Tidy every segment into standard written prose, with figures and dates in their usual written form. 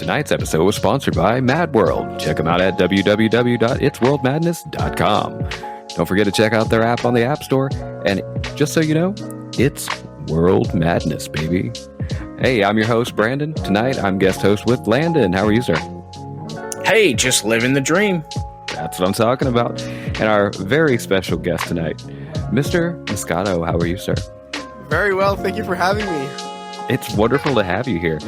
Tonight's episode was sponsored by Mad World. Check them out at www.itsworldmadness.com. Don't forget to check out their app on the App Store. And just so you know, it's World Madness, baby. Hey, I'm your host, Brandon. Tonight, I'm guest host with Landon. How are you, sir? Hey, just living the dream. That's what I'm talking about. And our very special guest tonight, Mr. Moscato. How are you, sir? Very well. Thank you for having me. It's wonderful to have you here.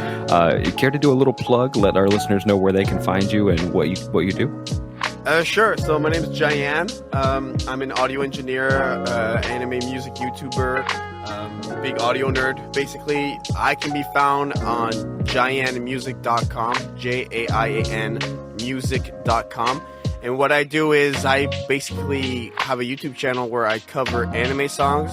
You care to do a little plug? Let our listeners know where they can find you and what you do? Sure. So my name is Jaian. I'm an audio engineer, anime music YouTuber, big audio nerd. Basically, I can be found on JaianMusic.com, JAIAN music.com. And what I do is I basically have a YouTube channel where I cover anime songs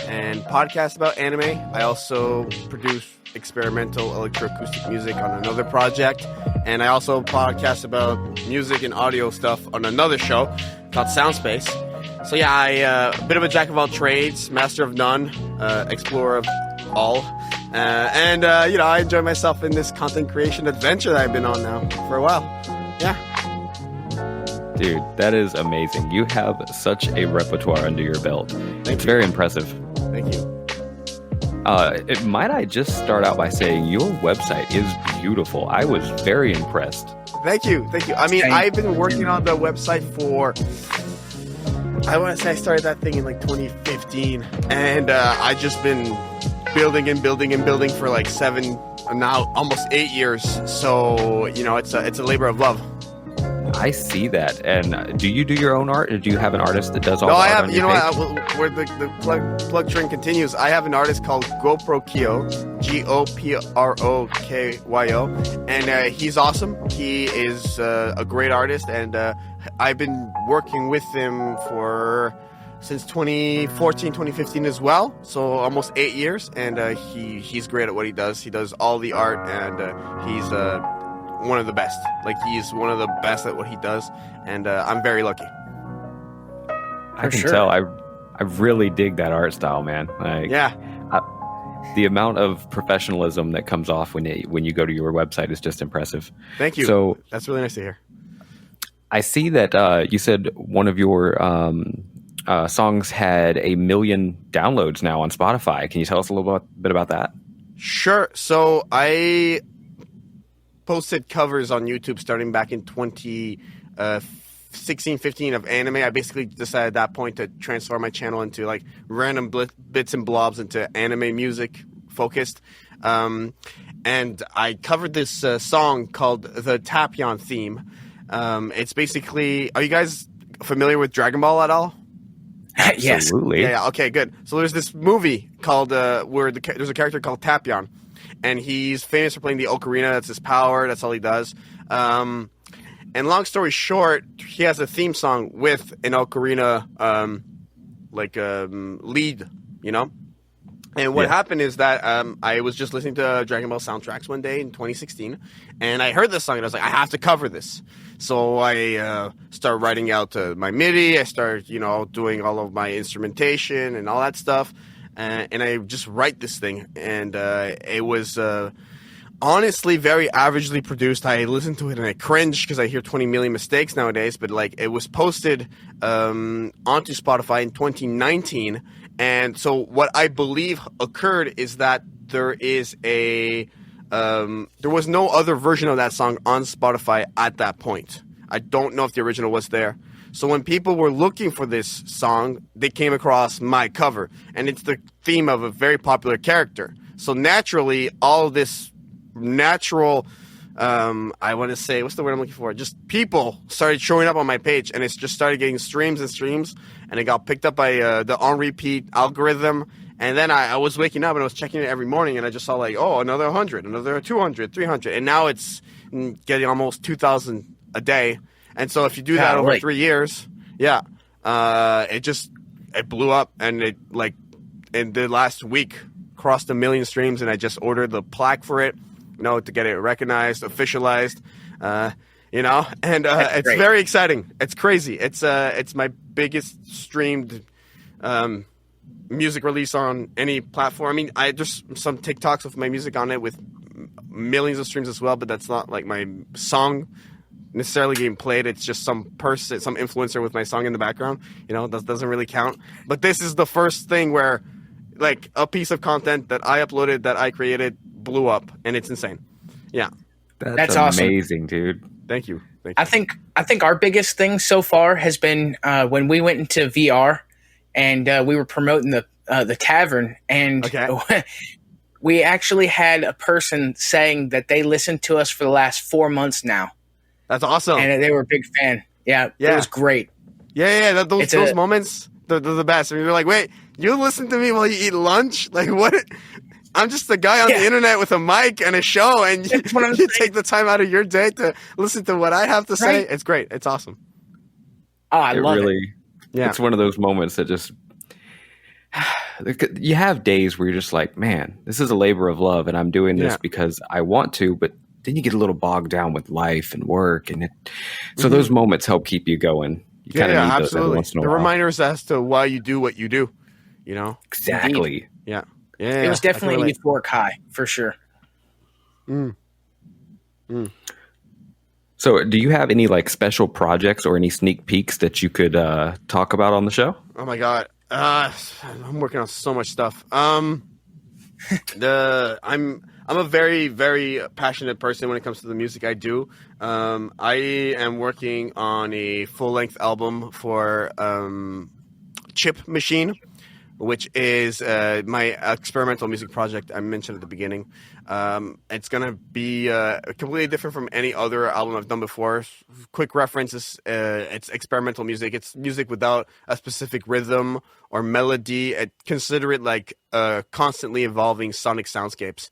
and podcast about anime. I also produce experimental electroacoustic music on another project, and I also podcast about music and audio stuff on another show called Soundspace. So yeah, I a bit of a jack of all trades, master of none, explorer of all, and I enjoy myself in this content creation adventure that I've been on now for a while. Yeah. Dude, that is amazing. You have such a repertoire under your belt. It's very impressive. Thank you. Might I just start out by saying your website is beautiful. I was very impressed. Thank you. I mean, I've been working on the website for, I want to say I started that thing in like 2015, and I just been building for like 7, now almost 8 years. So, it's a labor of love. I see that. And do you do your own art, or do you have an artist that does all the art? No, I have. On your page? Where the plug train continues, I have an artist called GoProKyo, GoProkyo, and he's awesome. He is a great artist, and I've been working with him since 2014, 2015 as well. So almost 8 years, and he's great at what he does. He does all the art, and he's one of the best. Like, he's one of the best at what he does, and I'm very lucky. I can tell. I really dig that art style, man. Yeah. The amount of professionalism that comes off when you go to your website is just impressive. Thank you. So that's really nice to hear. I see that you said one of your songs had 1 million downloads now on Spotify. Can you tell us a little bit about that? Sure. So I posted covers on YouTube starting back in 2016, 15 of anime. I basically decided at that point to transform my channel into like random bits and blobs into anime music focused. And I covered this song called the Tavern theme. It's basically, are you guys familiar with Dragon Ball at all? Yes. Absolutely. Yeah. Okay, good. So there's this movie called where there's a character called Tavern. And he's famous for playing the ocarina. That's his power. That's all he does. And long story short, he has a theme song with an ocarina, lead, And what happened is that I was just listening to Dragon Ball soundtracks one day in 2016, and I heard this song, and I was like, I have to cover this. So I started writing out my MIDI. I started, doing all of my instrumentation and all that stuff. And I just write this thing, and it was honestly very averagely produced. I listened to it and I cringed because I hear 20 million mistakes nowadays. But it was posted onto Spotify in 2019, and so what I believe occurred is that there was no other version of that song on Spotify at that point. I don't know if the original was there. So when people were looking for this song, they came across my cover, and it's the theme of a very popular character. So naturally, all this natural, I want to say, what's the word I'm looking for? Just people started showing up on my page, and it's just started getting streams and streams, and it got picked up by the on repeat algorithm. And then I was waking up and I was checking it every morning, and I just saw another 100, another 200, 300, and now it's getting almost 2,000 a day. And so if you do that over 3 years, it blew up, and it in the last week crossed 1 million streams, and I just ordered the plaque for it, to get it recognized, officialized, and it's great. Very exciting. It's crazy. It's my biggest streamed music release on any platform. I mean, there's some TikToks of my music on it with millions of streams as well, but that's not like my song necessarily getting played. It's just some person, some influencer with my song in the background. That doesn't really count. But this is the first thing where like a piece of content that I uploaded, that I created, blew up, and it's insane. Yeah. That's amazing, awesome. Dude. Thank you. I think our biggest thing so far has been when we went into VR and we were promoting the Tavern, and we actually had a person saying that they listened to us for the last 4 months now. That's awesome. And they were a big fan. Yeah. It was great. Yeah. Those moments, they're the best. I mean, you're like, wait, you listen to me while you eat lunch? Like, what? I'm just a guy on the internet with a mic and a show, and you take the time out of your day to listen to what I have to say. It's great. It's awesome. Oh, I love it. Yeah. It's one of those moments that just... You have days where you're just like, man, this is a labor of love, and I'm doing this because I want to, but then you get a little bogged down with life and work, and so those moments help keep you going. You kind of need those every once in a while. The reminders as to why you do what you do, Exactly. Indeed. Yeah. It was definitely a euphoric high, for sure. So do you have any like special projects or any sneak peeks that you could talk about on the show? Oh my God. I'm working on so much stuff. I'm a very, very passionate person when it comes to the music I do. I am working on a full-length album for Chip Machine, which is my experimental music project I mentioned at the beginning. It's going to be completely different from any other album I've done before. Quick references, it's experimental music. It's music without a specific rhythm or melody. Consider it like constantly evolving sonic soundscapes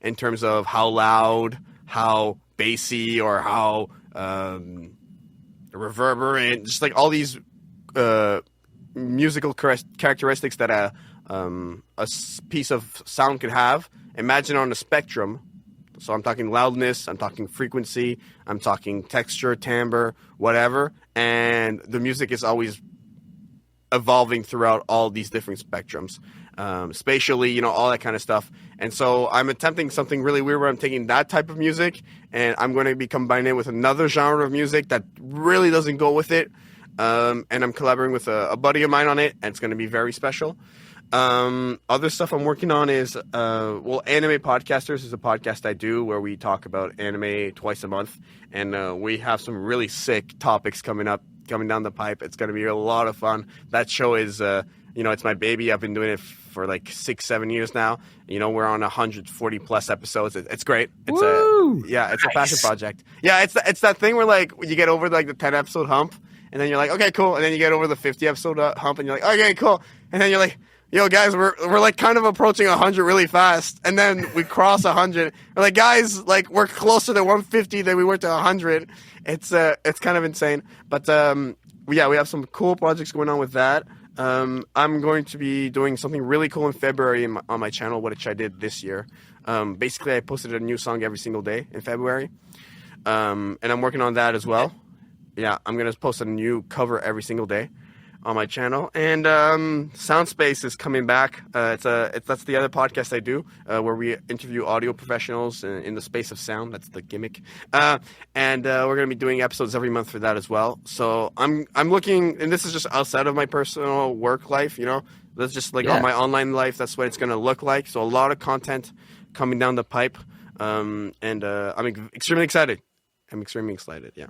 in terms of how loud, how bassy, or how reverberant, just like all these musical characteristics that a piece of sound could have. Imagine on a spectrum. So I'm talking loudness, I'm talking frequency, I'm talking texture, timbre, whatever. And the music is always evolving throughout all these different spectrums. Spatially, all that kind of stuff. And so I'm attempting something really weird where I'm taking that type of music and I'm going to be combining it with another genre of music that really doesn't go with it. And I'm collaborating with a buddy of mine on it, and it's going to be very special. Other stuff I'm working on is, Anime Podcasters is a podcast I do where we talk about anime twice a month, and we have some really sick topics coming down the pipe. It's going to be a lot of fun. That show is, it's my baby. I've been doing it for like 6-7 years now. We're on 140 plus episodes. It's great. It's it's a passion project. Yeah, it's that thing where like you get over like the 10 episode hump. And then you're like, okay, cool. And then you get over the 50 episode hump, and you're like, okay, cool. And then you're like, yo, guys, we're like kind of approaching 100 really fast. And then we cross 100. We're like, guys, like we're closer to 150 than we were to 100. It's kind of insane. But we have some cool projects going on with that. I'm going to be doing something really cool in February on my channel, which I did this year. Basically, I posted a new song every single day in February, and I'm working on that as well. Yeah, I'm going to post a new cover every single day on my channel. And Soundspace is coming back. That's the other podcast I do where we interview audio professionals in the space of sound. That's the gimmick. And we're going to be doing episodes every month for that as well. So I'm looking, and this is just outside of my personal work life, That's just like on my online life. That's what it's going to look like. So a lot of content coming down the pipe. I'm extremely excited. Yeah.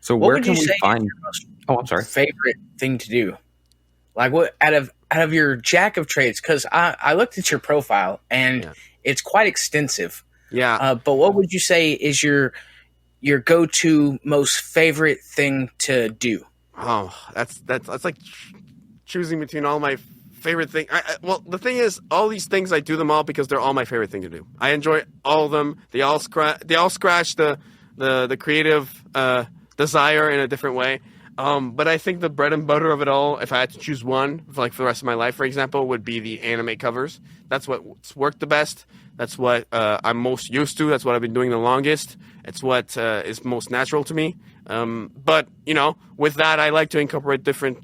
So where can we find? Oh, I'm sorry. Favorite thing to do, like what out of your jack of trades? Because I looked at your profile and it's quite extensive. Yeah. But what would you say is your go-to most favorite thing to do? Oh, that's like choosing between all my favorite thing. Well, the thing is, all these things I do them all because they're all my favorite thing to do. I enjoy all of them. They all scratch the creative desire in a different way. But I think the bread and butter of it all, if I had to choose one, for the rest of my life, for example, would be the anime covers. That's what's worked the best. That's what I'm most used to. That's what I've been doing the longest. It's what is most natural to me. But, with that, I like to incorporate different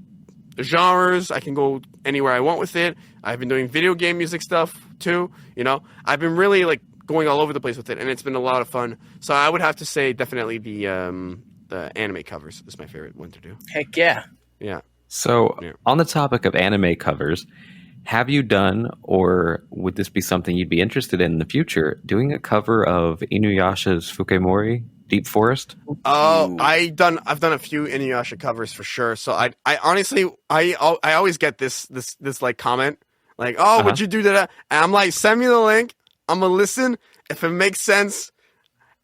genres. I can go anywhere I want with it. I've been doing video game music stuff, too. I've been really, going all over the place with it, and it's been a lot of fun. So I would have to say definitely the anime covers is my favorite one to do. Heck yeah. Yeah. So on the topic of anime covers, have you done, or would this be something you'd be interested in the future, doing a cover of Inuyasha's Fukemori, Deep Forest? Oh, I've done a few Inuyasha covers for sure. So I honestly I always get this like comment like, oh, would you do that? And I'm like, send me the link. I'm gonna listen. If it makes sense,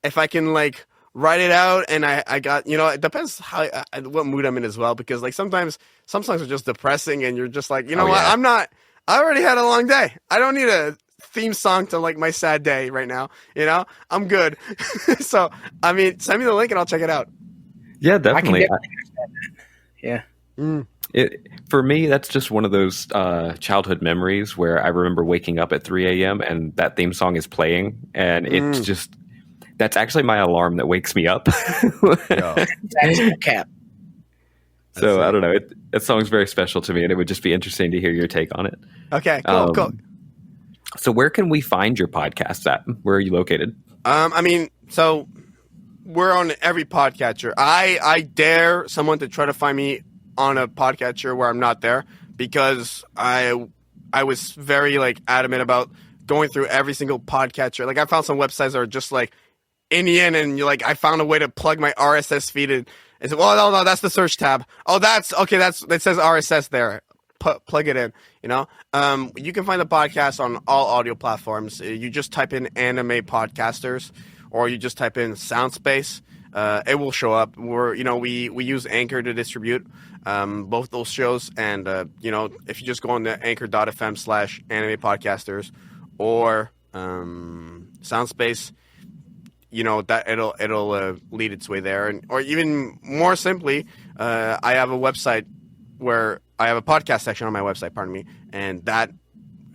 if I can like write it out, and I got, it depends how what mood I'm in as well, because like sometimes some songs are just depressing, and you're just like, what, I already had a long day. I don't need a theme song to like my sad day right now. I'm good. So I mean, send me the link and I'll check it out. Yeah, definitely. Yeah. For me, that's just one of those childhood memories where I remember waking up at 3 a.m. and that theme song is playing, and it's just, that's actually my alarm that wakes me up. That's cap. So I don't know. That song's very special to me, and it would just be interesting to hear your take on it. Okay, cool. So where can we find your podcasts at? Where are you located? I mean, so we're on every podcatcher. I dare someone to try to find me on a podcatcher where I'm not there, because I was very like adamant about going through every single podcatcher. Like I found some websites that are just like Indian, and you're like, I found a way to plug my RSS feed in. And said, well, no, that's the search tab. Oh, that's okay. That says RSS there. Plug it in. You can find the podcast on all audio platforms. You just type in anime podcasters, or you just type in Soundspace. It will show up. We use Anchor to distribute both those shows, and if you just go on the anchor.fm/anime podcasters or Soundspace, that it'll lead its way there. And or even more simply, I have a website where I have a podcast section on my website, and that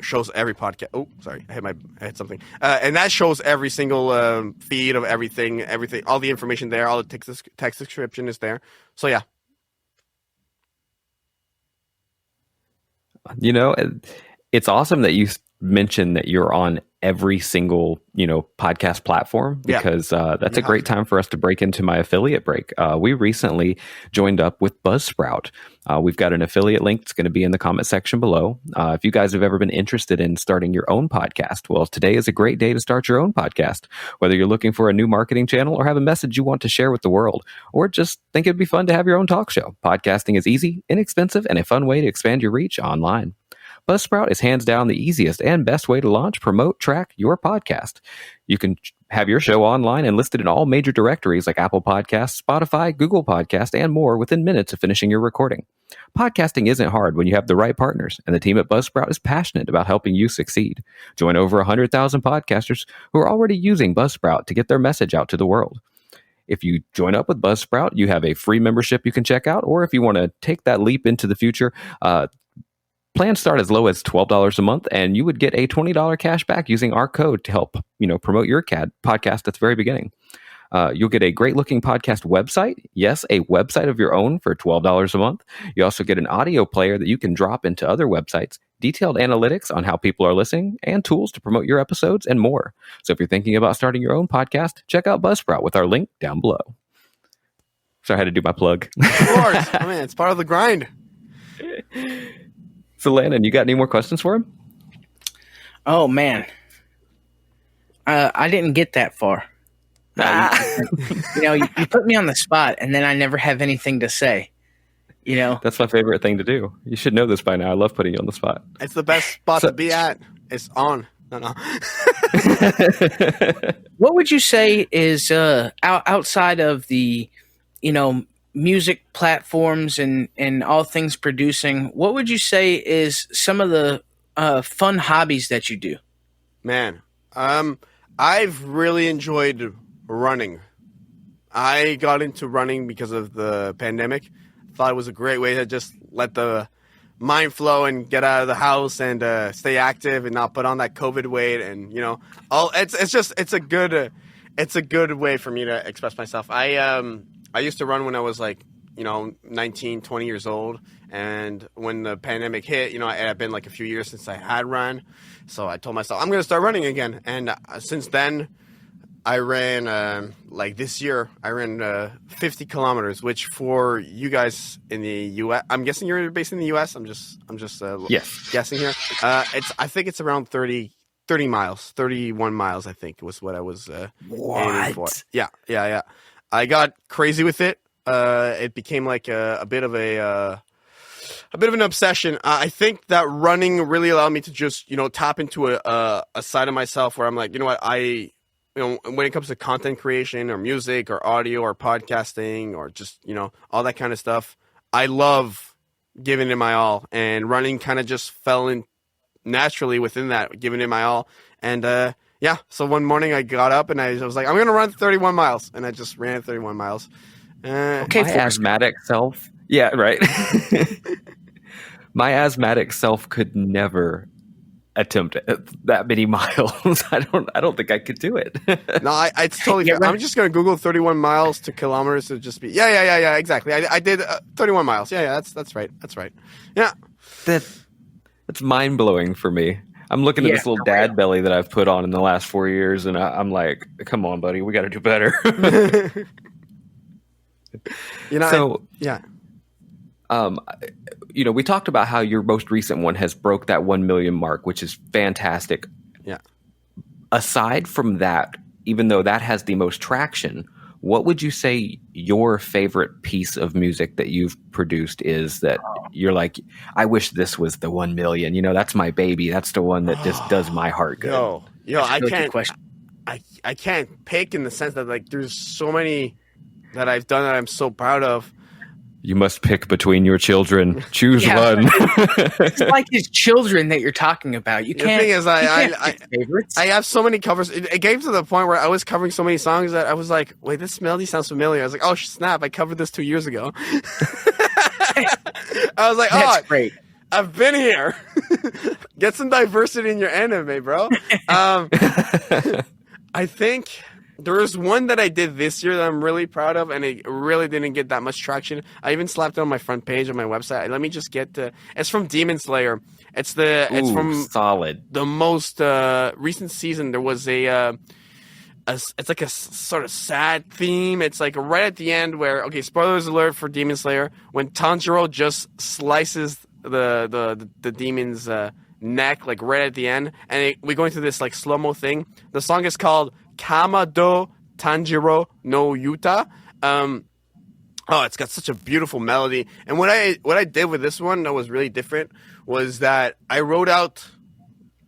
shows every podcast. Oh, sorry, I hit something. And that shows every single feed of everything, all the information there, all the text description is there. So yeah. It's awesome that you mentioned that you're on every single podcast platform, because that's a great time for us to break into my affiliate break. We recently joined up with Buzzsprout. We've got an affiliate link that's going to be in the comment section below. If you guys have ever been interested in starting your own podcast, well, today is a great day to start your own podcast. Whether you're looking for a new marketing channel, or have a message you want to share with the world, or just think it'd be fun to have your own talk show, podcasting is easy, inexpensive, and a fun way to expand your reach online. Buzzsprout is hands down the easiest and best way to launch, promote, track your podcast. You can have your show online and listed in all major directories like Apple Podcasts, Spotify, Google Podcasts, and more within minutes of finishing your recording. Podcasting isn't hard when you have the right partners, and the team at Buzzsprout is passionate about helping you succeed. Join over 100,000 podcasters who are already using Buzzsprout to get their message out to the world. If you join up with Buzzsprout, you have a free membership you can check out, or if you want to take that leap into the future, plans start as low as $12 a month, and you would get a $20 cash back using our code to help promote your podcast at the very beginning. You'll get a great-looking podcast website. Yes, a website of your own for $12 a month. You also get an audio player that you can drop into other websites, detailed analytics on how people are listening, and tools to promote your episodes, and more. So if you're thinking about starting your own podcast, check out Buzzsprout with our link down below. So I had to do my plug. Of course. I mean, it's part of the grind. So Landon, you got any more questions for him? Oh, man. I didn't get that far. You put me on the spot, and then I never have anything to say. That's my favorite thing to do. You should know this by now. I love putting you on the spot. It's the best spot to be at. It's on. No. What would you say is outside of the, music platforms and all things producing, what would you say is some of the fun hobbies that you do? Man, I've really enjoyed running. I got into running because of the pandemic. Thought it was a great way to just let the mind flow and get out of the house and stay active and not put on that COVID weight. And it's a good way for me to express myself. I used to run when I was like 19, 20 years old. And when the pandemic hit, it had been like a few years since I had run. So I told myself, I'm going to start running again. And since then, I ran, like this year, I ran 50 kilometers, which for you guys in the U.S., I'm guessing you're based in the U.S. I'm just Yes. guessing here. I think it's around 30 miles, 31 miles, I think was what I was aiming for. Yeah. I got crazy with it. It became like a bit of an obsession. I think that running really allowed me to just, tap into a side of myself where I'm like, you know what, when it comes to content creation or music or audio or podcasting or just, all that kind of stuff, I love giving it my all. And running kind of just fell in naturally within that, giving it my all. And so one morning I got up and I was like, I'm going to run 31 miles. And I just ran 31 miles. Okay, my asthmatic self. Yeah, right. My asthmatic self could never attempt that many miles. I don't think I could do it. No, it's totally fair. I'm just going to Google 31 miles to kilometers to just be. Yeah, exactly. I did 31 miles. Yeah, that's right. That's right. Yeah. That's mind blowing for me. I'm looking at this little dad belly that I've put on in the last 4 years, and I'm like, come on, buddy, we got to do better. We talked about how your most recent one has broke that 1 million mark, which is fantastic. Yeah. Aside from that, even though that has the most traction, what would you say your favorite piece of music that you've produced is that you're like, I wish this was the 1 million, that's my baby. That's the one that just does my heart good. I can't pick in the sense that like, there's so many that I've done that I'm so proud of. You must pick between your children. Choose one. It's like his children that you're talking about. You can't. The thing is, I have so many covers. It came to the point where I was covering so many songs that I was like, wait, this melody sounds familiar. I was like, oh snap, I covered this 2 years ago. I was like, that's great. I've been here. Get some diversity in your anime, bro. I think there's one that I did this year that I'm really proud of, and it really didn't get that much traction. I even slapped it on my front page on my website. Let me just get to. It's from Demon Slayer. It's from solid. The most recent season. There was it's like a sort of sad theme. It's like right at the end where, okay, spoilers alert for Demon Slayer, when Tanjiro just slices the demon's neck, like right at the end, and we go into this like slow-mo thing. The song is called Kamado Tanjiro no Yuta. It's got such a beautiful melody. And what I did with this one that was really different was that I wrote out,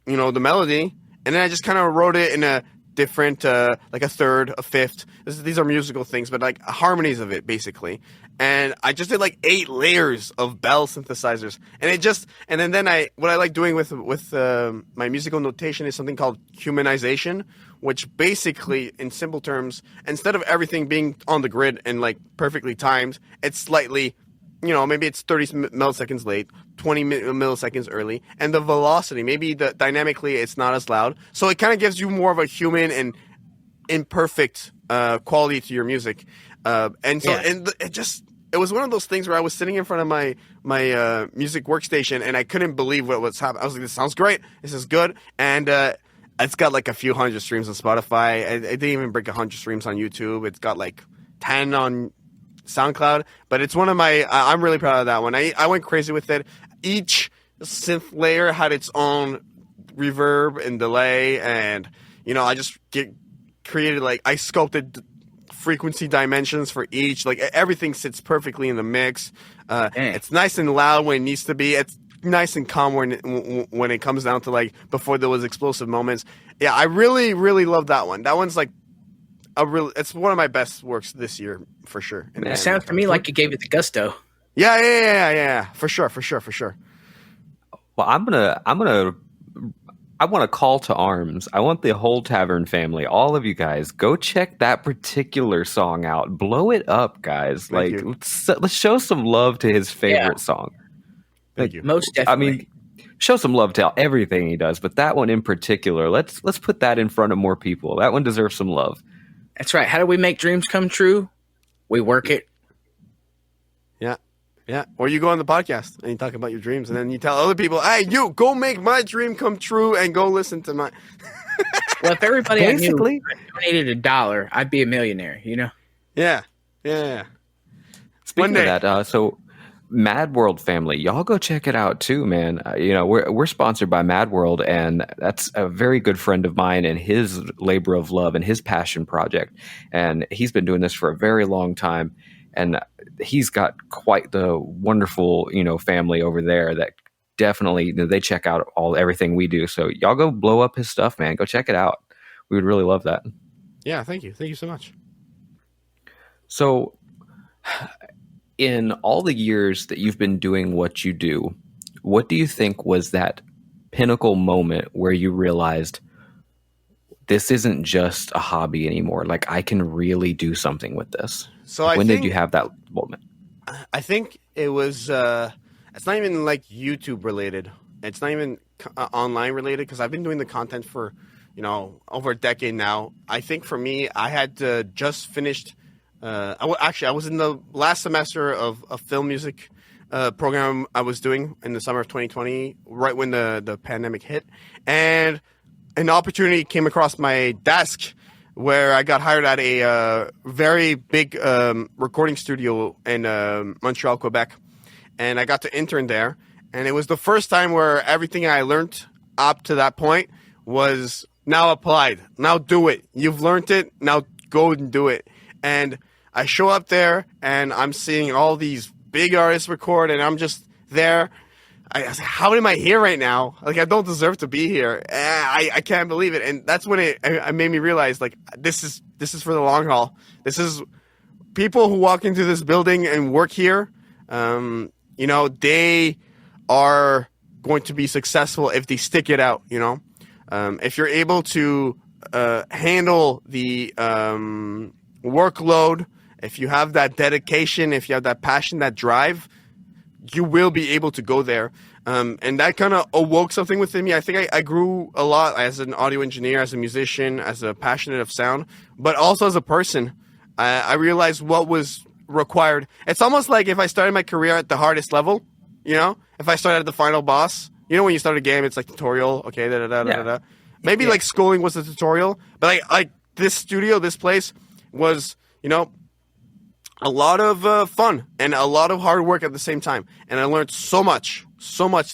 the melody, and then I just kind of wrote it in a different, like a third, a fifth. These are musical things, but like harmonies of it, basically. And I just did like 8 layers of bell synthesizers, and then what I like doing with my musical notation is something called humanization, which basically, in simple terms, instead of everything being on the grid and like perfectly timed, it's slightly, maybe it's 30 milliseconds late, 20 milliseconds early, and the velocity, maybe dynamically it's not as loud, so it kind of gives you more of a human and imperfect quality to your music. It was one of those things where I was sitting in front of my music workstation and I couldn't believe what was happening. I was like, this sounds great. This is good. And it's got like a few hundred streams on Spotify. It didn't even break 100 streams on YouTube. It's got like 10 on SoundCloud. But it's one of my, I'm really proud of that one. I went crazy with it. Each synth layer had its own reverb and delay. And, I just created like, I sculpted frequency dimensions for each, like everything sits perfectly in the mix. It's nice and loud when it needs to be. It's nice and calm when it comes down to like before there was explosive moments. Yeah, I really, really love that one. That one's like it's one of my best works this year for sure. It sounds to me like you gave it the gusto. Yeah, for sure. Well, I want a call to arms. I want the whole Tavern family, all of you guys, go check that particular song out. Blow it up, guys. Let's show some love to his favorite song. Thank you. Most definitely. I mean, show some love to everything he does, but that one in particular, let's put that in front of more people. That one deserves some love. That's right. How do we make dreams come true? We work it. Yeah. Or you go on the podcast and you talk about your dreams, and then you tell other people, hey, you go make my dream come true and go listen to my. Well, if everybody Basically, I knew donated $1, I'd be a millionaire, you know? Yeah. Yeah. speaking of that, so Mad World family, y'all go check it out too, man. We're sponsored by Mad World, and that's a very good friend of mine and his labor of love and his passion project. And he's been doing this for a very long time, and he's got quite the wonderful, family over there that definitely they check out everything we do. So y'all go blow up his stuff, man. Go check it out. We would really love that. Yeah, thank you so much. So, in all the years that you've been doing what you do, what do you think was that pinnacle moment where you realized this isn't just a hobby anymore? Like, I can really do something with this. So when did you have that moment? I think it was, it's not even like YouTube related. It's not even online related, because I've been doing the content for, over a decade now. I think for me, I had just finished, I was in the last semester of a film music program I was doing in the summer of 2020, right when the pandemic hit. And an opportunity came across my desk where I got hired at a very big recording studio in Montreal, Quebec. And I got to intern there. And it was the first time where everything I learned up to that point was now applied. Now do it. You've learned it. Now go and do it. And I show up there and I'm seeing all these big artists record, and I'm just there. I was like, how am I here right now? Like, I don't deserve to be here. I can't believe it. And that's when it made me realize, like, this is for the long haul. This is people who walk into this building and work here. They are going to be successful if they stick it out. If you're able to handle the workload, if you have that dedication, if you have that passion, that drive, you will be able to go there. And that kind of awoke something within me. I think I grew a lot as an audio engineer, as a musician, as a passionate of sound, but also as a person. I realized what was required. It's almost like if I started my career at the hardest level, if I started at the final boss, when you start a game, it's like tutorial, okay, da-da-da-da-da. Maybe like schooling was a tutorial, but like this studio, this place was, a lot of fun and a lot of hard work at the same time. And I learned so much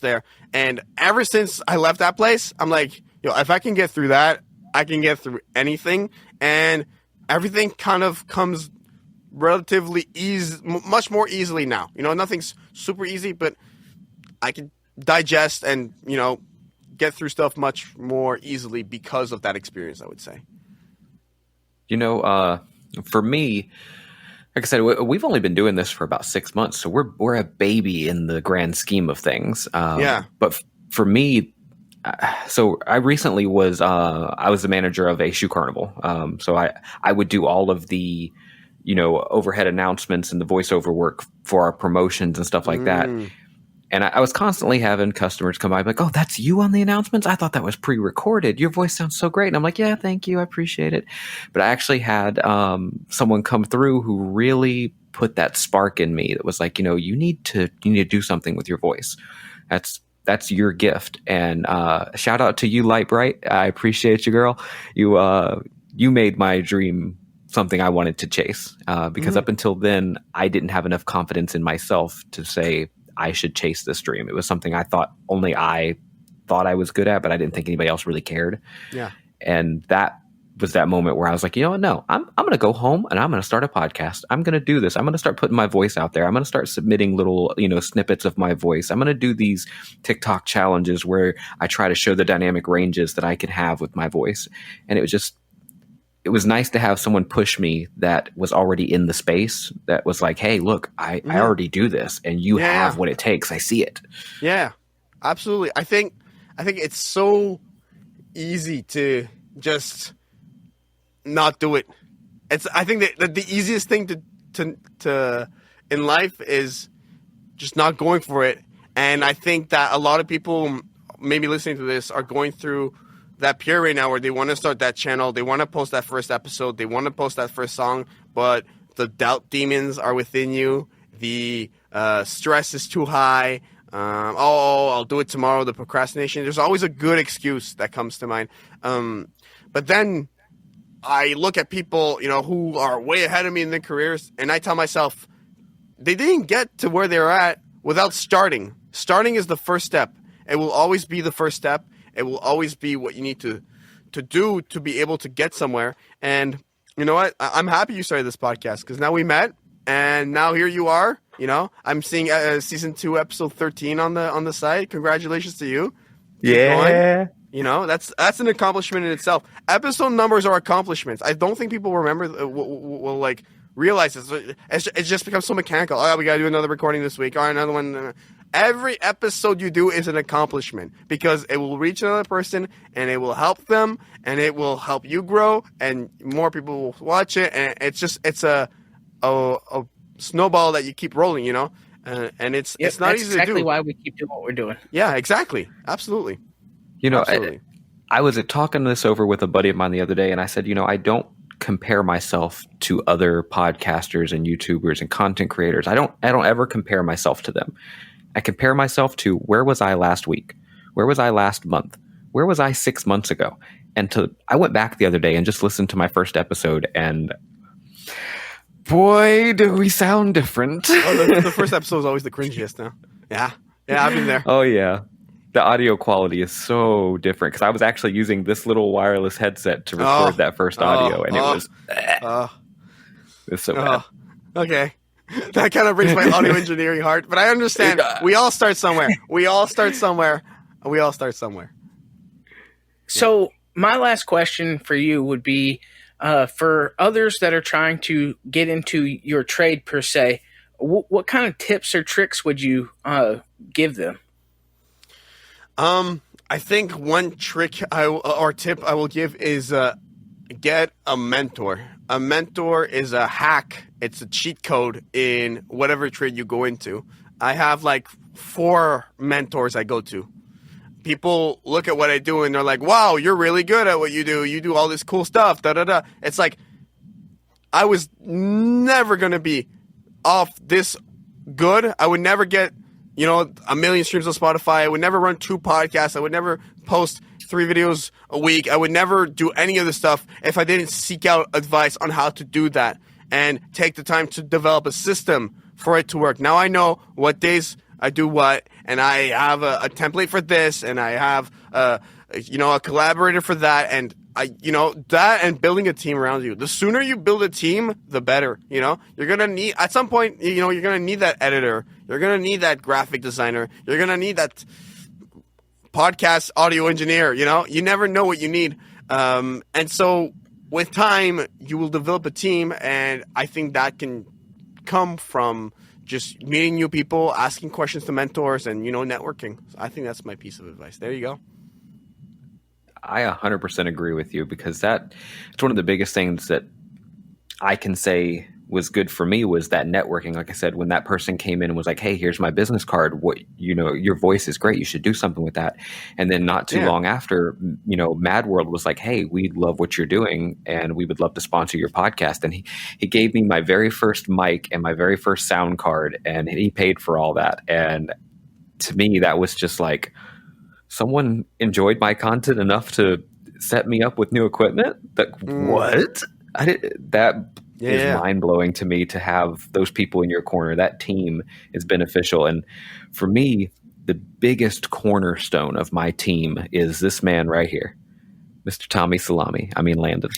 there. And ever since I left that place, I'm like, if I can get through that, I can get through anything. And everything kind of comes relatively much more easily now. Nothing's super easy, but I can digest and, get through stuff much more easily because of that experience, I would say. For me, like I said, we've only been doing this for about 6 months, so we're a baby in the grand scheme of things. But for me, so I recently was I was the manager of a shoe carnival. So I would do all of the overhead announcements and the voiceover work for our promotions and stuff like that. And I was constantly having customers come by like, oh, that's you on the announcements? I thought that was pre-recorded. Your voice sounds so great. And I'm like, yeah, thank you. I appreciate it. But I actually had someone come through who really put that spark in me that was like, you need to do something with your voice. That's your gift. And shout out to you, Light Bright. I appreciate you, girl. You made my dream something I wanted to chase because up until then, I didn't have enough confidence in myself to say, I should chase this dream. It was something I thought only I thought I was good at, but I didn't think anybody else really cared. Yeah. And that was that moment where I was like, no, I'm going to go home and I'm going to start a podcast. I'm going to do this. I'm going to start putting my voice out there. I'm going to start submitting little, snippets of my voice. I'm going to do these TikTok challenges where I try to show the dynamic ranges that I can have with my voice. And it was nice to have someone push me that was already in the space that was like, hey, look, I already do this and you have what it takes. I see it. Yeah, absolutely. I think it's so easy to just not do it. I think that the easiest thing to in life is just not going for it. And I think that a lot of people maybe listening to this are going through that period right now where they want to start that channel, they want to post that first episode, they want to post that first song, but the doubt demons are within you. the stress is too high. I'll do it tomorrow. The procrastination. There's always a good excuse that comes to mind. But then I look at people, who are way ahead of me in their careers, and I tell myself, they didn't get to where they're at without starting. Starting is the first step. It will always be the first step. It will always be what you need to do to be able to get somewhere. And you know what? I'm happy you started this podcast because now we met, and now here you are. I'm seeing season 2, episode 13 on the site. Congratulations to you. Yeah. That's an accomplishment in itself. Episode numbers are accomplishments. I don't think people remember will like realize this. It just becomes so mechanical. Oh, we got to do another recording this week. All right, another one. Every episode you do is an accomplishment because it will reach another person and it will help them and it will help you grow and more people will watch it. And it's a snowball that you keep rolling, and it's not easy to do. That's exactly why we keep doing what we're doing. Yeah, exactly. Absolutely. Absolutely. I was talking this over with a buddy of mine the other day, and I said, I don't compare myself to other podcasters and YouTubers and content creators. I don't ever compare myself to them. I compare myself to where was I last week? Where was I last month? Where was I 6 months ago? And I went back the other day and just listened to my first episode, and boy, do we sound different. The first episode is always the cringiest now. Yeah, I've been there. Oh, yeah. The audio quality is so different because I was actually using this little wireless headset to record that first audio, and it was so bad. Okay. That kind of breaks my audio engineering heart, but I understand. We all start somewhere. So my last question for you would be, for others that are trying to get into your trade per se, what kind of tips or tricks would you give them? I think one trick or tip I will give is get a mentor. A mentor is a hack. It's a cheat code in whatever trade you go into. I have like 4 mentors I go to. People look at what I do and they're like, wow, you're really good at what you do. You do all this cool stuff. Da, da, da. It's like, I was never going to be off this good. I would never get, 1 million streams on Spotify. I would never run 2 podcasts. I would never post 3 videos a week. I would never do any of this stuff if I didn't seek out advice on how to do that and take the time to develop a system for it to work. Now I know what days I do what, and I have a template for this, and I have a collaborator for that, and that and building a team around you. The sooner you build a team, the better. You're gonna need at some point. You're gonna need that editor. You're gonna need that graphic designer. You're gonna need that podcast audio engineer. You never know what you need, and so with time, you will develop a team, and I think that can come from just meeting new people, asking questions to mentors, and networking. So I think that's my piece of advice. There you go. I 100% agree with you because it's one of the biggest things that I can say was good for me was that networking. Like I said, when that person came in and was like, hey, here's my business card. Your voice is great. You should do something with that. And then not too long after, Mad World was like, hey, we love what you're doing and we would love to sponsor your podcast. And he gave me my very first mic and my very first sound card and he paid for all that. And to me, that was just like, someone enjoyed my content enough to set me up with new equipment. What? Is mind-blowing to me to have those people in your corner. That team is beneficial. And for me, the biggest cornerstone of my team is this man right here, Mr. Tommy Salami. Landon.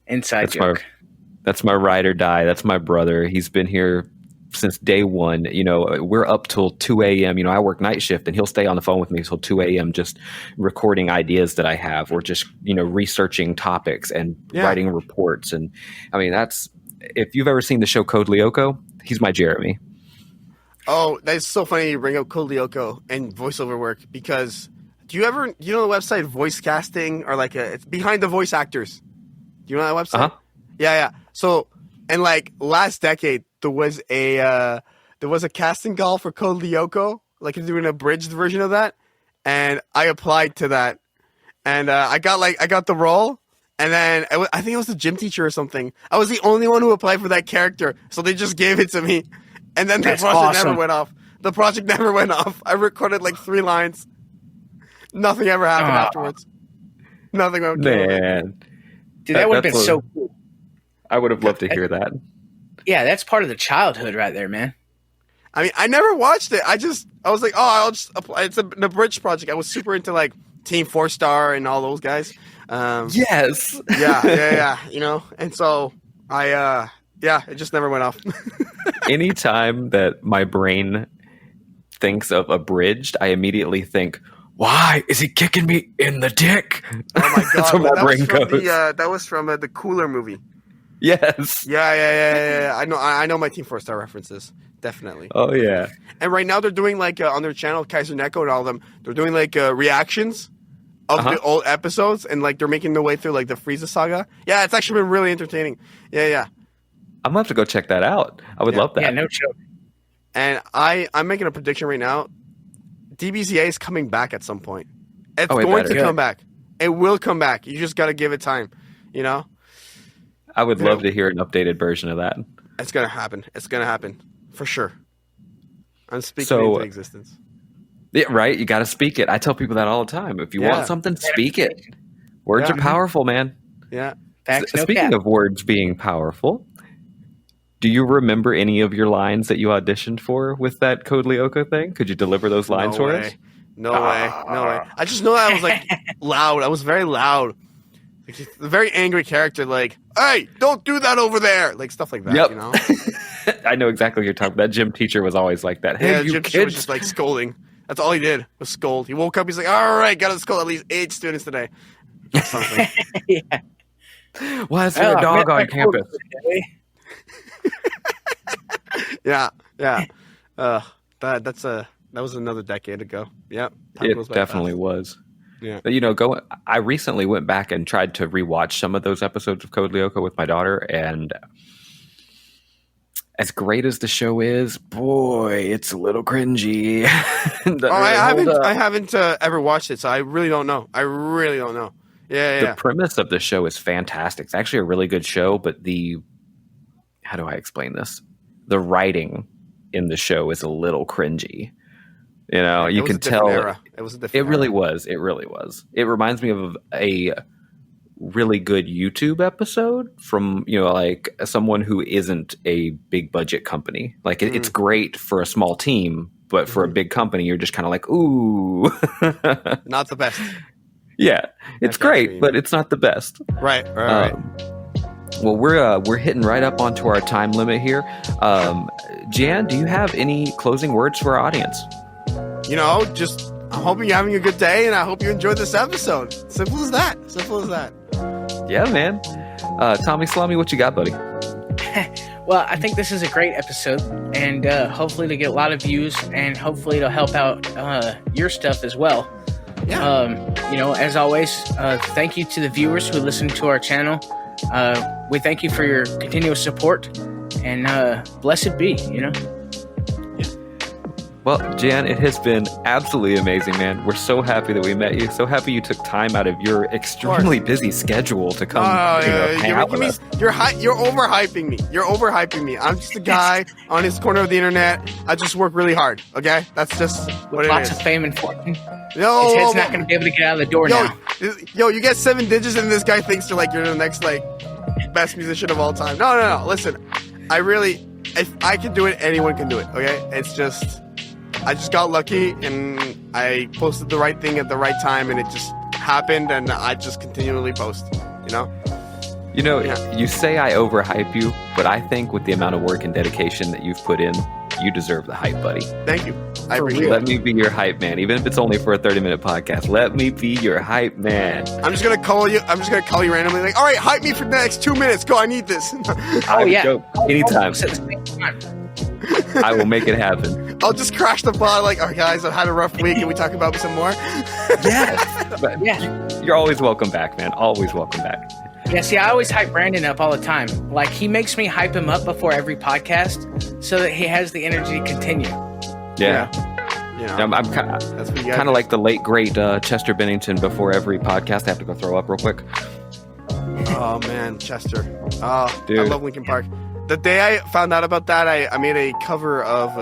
Inside joke. That's my ride or die. That's my brother. He's been here since day one. We're up till 2 a.m. I work night shift and he'll stay on the phone with me till 2 a.m. just recording ideas that I have or just, researching topics and writing reports. And that's, if you've ever seen the show Code Lyoko, he's my Jeremy. Oh, that's so funny you bring up Code Lyoko and voiceover work because do you know the website Voice Casting or it's behind the voice actors? Do you know that website? Uh-huh. Yeah. So, and last decade, there was a casting call for Code Lyoko, doing an abridged version of that, and I applied to that, and I got the role, And then I think it was the gym teacher or something. I was the only one who applied for that character, so they just gave it to me. And then the project never went off. The project never went off. I recorded like 3 lines. Nothing ever happened afterwards. Nothing. Man. Dude, that would have been so cool. I would have loved to hear that. Yeah, that's part of the childhood right there, man. I mean, I never watched it. I was like, I'll just apply. It's an abridged project. I was super into like Team 4-Star and all those guys. Yes. Yeah. You know, and so it just never went off. Anytime that my brain thinks of abridged, I immediately think, why is he kicking me in the dick? Oh my god! That's where my brain goes. That was from the Cooler movie. Yes. Yeah. I know my Team 4-Star references. Definitely. Oh yeah. And right now they're doing like on their channel, Kaiser Neko and all of them. They're doing like reactions of the old episodes, and like they're making their way through like the Frieza saga. Yeah, it's actually been really entertaining. Yeah. I'm gonna have to go check that out. I would love that. Yeah, no joke. And I'm making a prediction right now. DBZA is coming back at some point. It's going to come back. It will come back. You just got to give it time. You know. I would love to hear an updated version of that. It's gonna happen. It's gonna happen for sure. I'm speaking into existence. Yeah, right. You got to speak it. I tell people that all the time. If you want something, speak it. Words are powerful, man. Yeah. Speaking of words being powerful, do you remember any of your lines that you auditioned for with that Code Lyoko thing? Could you deliver those lines for us? No way. I just know that I was like loud. I was very loud. Like, a very angry character, like, hey, don't do that over there. Like stuff like that, you know? I know exactly what you're talking about. That gym teacher was always like that. Hey, the gym teacher was just like scolding. That's all he did was scold. He woke up, he's like, all right, got to scold at least 8 students today. Something. Why is there a dog on campus? Yeah. That was another decade ago. Yep. It definitely was. Yeah. But, you know, I recently went back and tried to rewatch some of those episodes of Code Lyoko with my daughter, and as great as the show is, boy, it's a little cringy. I haven't ever watched it, so I really don't know. Yeah. The premise of the show is fantastic. It's actually a really good show, but how do I explain this? The writing in the show is a little cringy. You know, you can tell it was a different era. Really was. It really was. It reminds me of a really good YouTube episode from, you know, like someone who isn't a big budget company. Like it's great for a small team, but for a big company, you're just kind of like, ooh. Not the best. Yeah, it's great, but it's not the best. Right. Well, we're hitting right up onto our time limit here. Jan, do you have any closing words for our audience? You know, just I'm hoping you're having a good day, and I hope you enjoyed this episode. Simple as that. Yeah, man. Tommy Slummy, what you got, buddy? Well, I think this is a great episode, and hopefully to get a lot of views, and hopefully it'll help out your stuff as well. Yeah. You know, as always, thank you to the viewers who listen to our channel. We thank you for your continuous support, and blessed be, you know. Well, Jan, it has been absolutely amazing, man. We're so happy that we met you. So happy you took time out of your extremely busy schedule to come. Hang out with us. You're overhyping me. You're overhyping me. I'm just a guy on his corner of the internet. I just work really hard. Okay, that's just what it is. Lots of fame and fortune. His head's not going to be able to get out of the door now. Yo, you get 7 digits, and this guy thinks you're the next best musician of all time. No. Listen, if I can do it, anyone can do it. Okay, I just got lucky, and I posted the right thing at the right time, and it just happened, and I just continually post, you know? You say I overhype you, but I think with the amount of work and dedication that you've put in, you deserve the hype, buddy. Thank you. I appreciate it. Let me be your hype man, even if it's only for a 30-minute podcast. Let me be your hype man. I'm just gonna call you randomly, like, all right, hype me for the next 2 minutes. Go, I need this. Joke. Anytime. I will make it happen. I'll just crash the pod like, oh, guys, I've had a rough week. Can we talk about some more? Yes. But you're always welcome back, man. Always welcome back. Yeah, see, I always hype Brandon up all the time. Like, he makes me hype him up before every podcast so that he has the energy to continue. Yeah. I'm kind of like the late, great Chester Bennington before every podcast. I have to go throw up real quick. Oh man, Chester. Oh, Dude. I love Linkin Park. The day I found out about that, I made a cover of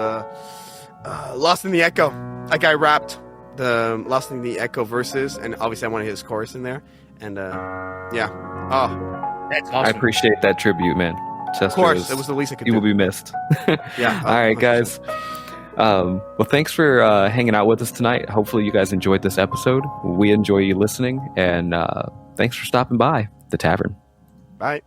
Lost in the Echo. Like I rapped the Lost in the Echo verses, and obviously I wanted his chorus in there. And yeah. Oh, That's I awesome. appreciate that tribute, man. Chester, of course, it was the least I could you do. will be missed. Yeah. All right, guys. Well, thanks for hanging out with us tonight. Hopefully you guys enjoyed this episode. We enjoy you listening, and thanks for stopping by the Tavern. Bye.